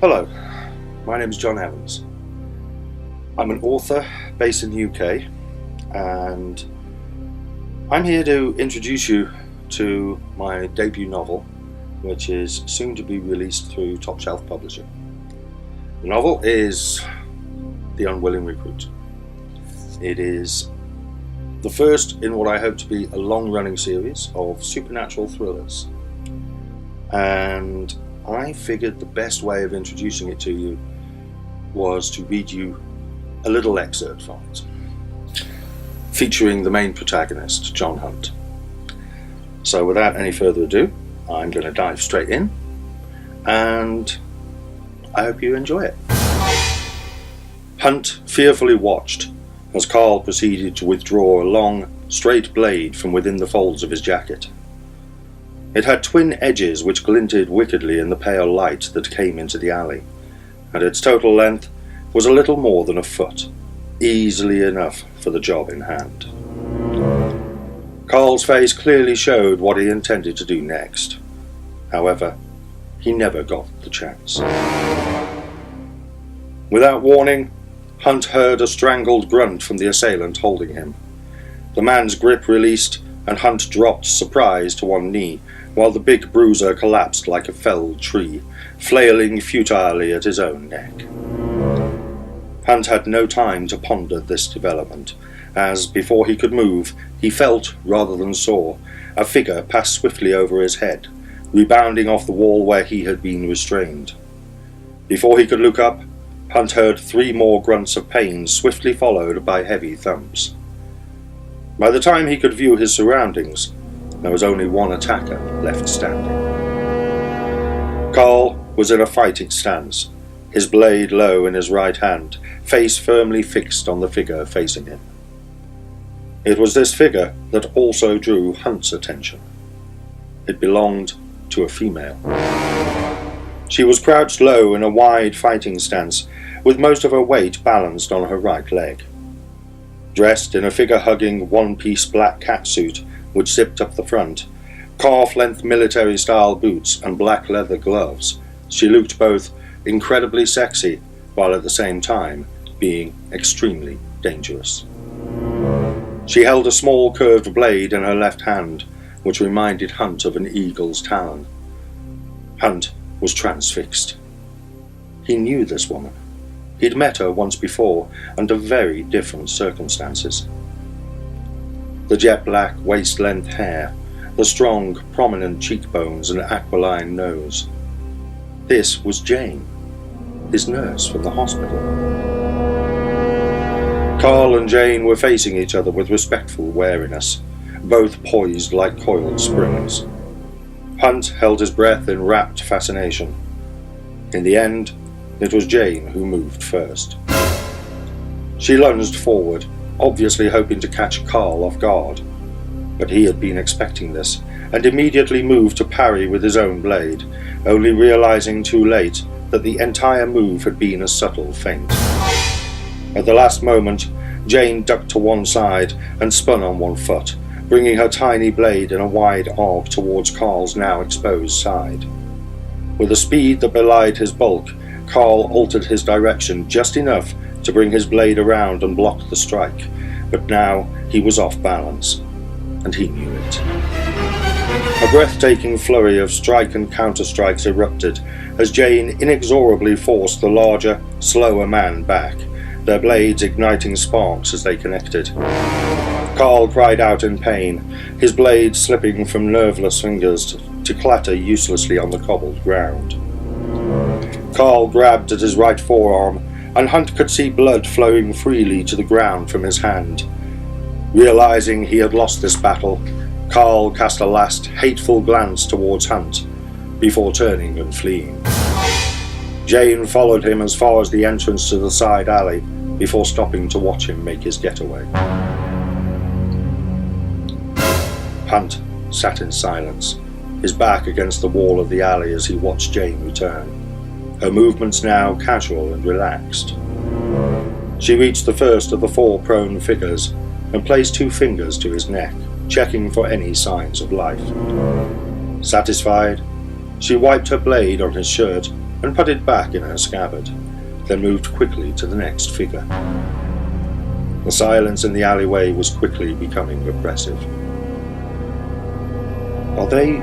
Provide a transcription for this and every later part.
Hello, my name is John Evans. I'm an author based in the UK, and I'm here to introduce you to my debut novel, which is soon to be released through TopShelf Publishing. The novel is The Unwilling Recruit. It is the first in what I hope to be a long-running series of supernatural thrillers, and I figured the best way of introducing it to you was to read you a little excerpt from it, featuring the main protagonist, John Hunt. So without any further ado, I'm going to dive straight in, and I hope you enjoy it. Hunt fearfully watched as Carl proceeded to withdraw a long, straight blade from within the folds of his jacket. It had twin edges which glinted wickedly in the pale light that came into the alley, and its total length was a little more than a foot, easily enough for the job in hand. Carl's face clearly showed what he intended to do next. However, he never got the chance. Without warning, Hunt heard a strangled grunt from the assailant holding him. The man's grip released, and Hunt dropped surprised to one knee, while the big bruiser collapsed like a felled tree, flailing futilely at his own neck. Hunt had no time to ponder this development, as, before he could move, he felt, rather than saw, a figure pass swiftly over his head, rebounding off the wall where he had been restrained. Before he could look up, Hunt heard 3 more grunts of pain, swiftly followed by heavy thumps. By the time he could view his surroundings, there was only one attacker left standing. Carl was in a fighting stance, his blade low in his right hand, face firmly fixed on the figure facing him. It was this figure that also drew Hunt's attention. It belonged to a female. She was crouched low in a wide fighting stance, with most of her weight balanced on her right leg. Dressed in a figure-hugging one-piece black catsuit which zipped up the front, calf-length military-style boots and black leather gloves, she looked both incredibly sexy while at the same time being extremely dangerous. She held a small curved blade in her left hand, which reminded Hunt of an eagle's talon. Hunt was transfixed. He knew this woman. He'd met her once before, under very different circumstances. The jet-black waist-length hair, the strong, prominent cheekbones and aquiline nose. This was Jane, his nurse from the hospital. Carl and Jane were facing each other with respectful wariness, both poised like coiled springs. Hunt held his breath in rapt fascination. In the end, it was Jane who moved first. She lunged forward, obviously hoping to catch Carl off guard, but he had been expecting this, and immediately moved to parry with his own blade, only realizing too late that the entire move had been a subtle feint. At the last moment, Jane ducked to one side and spun on one foot, bringing her tiny blade in a wide arc towards Carl's now exposed side. With a speed that belied his bulk, Carl altered his direction just enough to bring his blade around and block the strike, but now he was off balance, and he knew it. A breathtaking flurry of strike and counter-strikes erupted as Jane inexorably forced the larger, slower man back, their blades igniting sparks as they connected. Carl cried out in pain, his blade slipping from nerveless fingers to clatter uselessly on the cobbled ground. Carl grabbed at his right forearm, and Hunt could see blood flowing freely to the ground from his hand. Realizing he had lost this battle, Carl cast a last hateful glance towards Hunt, before turning and fleeing. Jane followed him as far as the entrance to the side alley, before stopping to watch him make his getaway. Hunt sat in silence, his back against the wall of the alley as he watched Jane return, her movements now casual and relaxed. She reached the first of the 4 prone figures and placed 2 fingers to his neck, checking for any signs of life. Satisfied, she wiped her blade on his shirt and put it back in her scabbard, then moved quickly to the next figure. The silence in the alleyway was quickly becoming oppressive. "Are they—"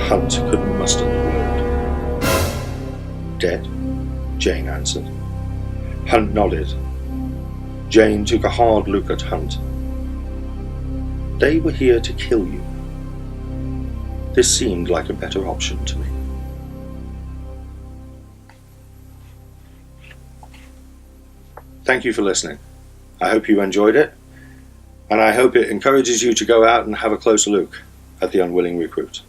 Hunt couldn't muster the word. "Dead?" Jane answered. Hunt nodded. Jane took a hard look at Hunt. "They were here to kill you. This seemed like a better option to me." Thank you for listening. I hope you enjoyed it, and I hope it encourages you to go out and have a closer look at The Unwilling Recruit.